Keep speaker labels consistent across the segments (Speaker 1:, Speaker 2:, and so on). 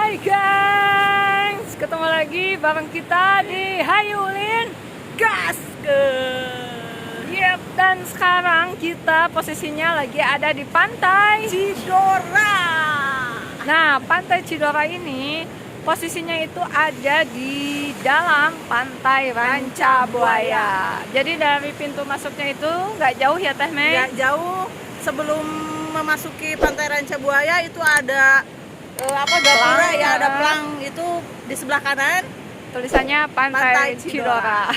Speaker 1: Hai gengs, ketemu lagi bareng kita di Hayulin Gas. Yep, dan sekarang kita posisinya lagi ada di Pantai Cidora. Nah, Pantai Cidora ini posisinya itu ada di dalam Pantai Ranca Buaya. Jadi dari pintu masuknya itu nggak jauh ya Teh Mei?
Speaker 2: Nggak jauh. Sebelum memasuki Pantai Ranca Buaya itu ada gapura ya, ada pelang itu di sebelah kanan.
Speaker 1: Tulisannya Pantai Cidora.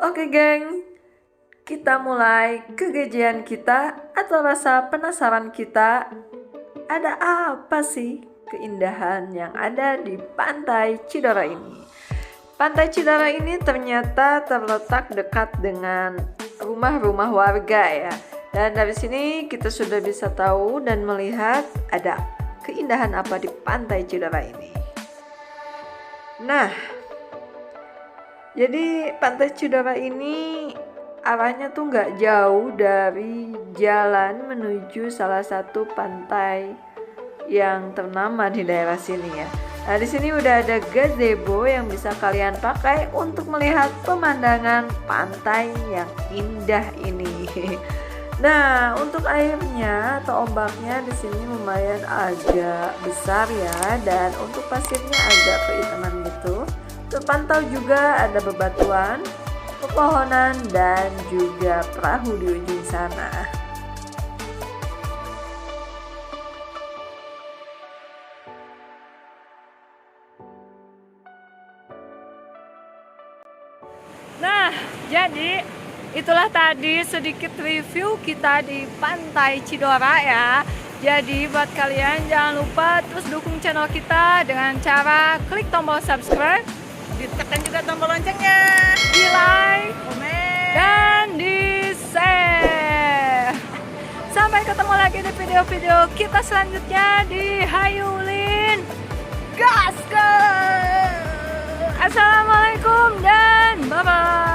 Speaker 1: Oke geng, kita mulai kegejian kita atau rasa penasaran kita. Ada apa sih keindahan yang ada di Pantai Cidora ini? Pantai Cidora ini ternyata terletak dekat dengan rumah-rumah warga ya. Dan dari sini kita sudah bisa tahu dan melihat ada keindahan apa di Pantai Cidora ini. Nah, jadi Pantai Cidora ini arahnya tuh nggak jauh dari jalan menuju salah satu pantai yang ternama di daerah sini ya. Nah di sini udah ada gazebo yang bisa kalian pakai untuk melihat pemandangan pantai yang indah ini. Nah untuk airnya atau ombaknya di sini lumayan agak besar ya, dan untuk pasirnya agak kehitaman gitu. Terpantau juga ada bebatuan, pepohonan, dan juga perahu di ujung sana. Nah, jadi itulah tadi sedikit review kita di Pantai Cidora ya. Jadi buat kalian jangan lupa terus dukung channel kita dengan cara klik tombol subscribe,
Speaker 2: Ditekan juga tombol loncengnya,
Speaker 1: di like,
Speaker 2: komen,
Speaker 1: dan di share. Sampai ketemu lagi di video-video kita selanjutnya di Hayulin Gas. Assalamualaikum dan bye-bye.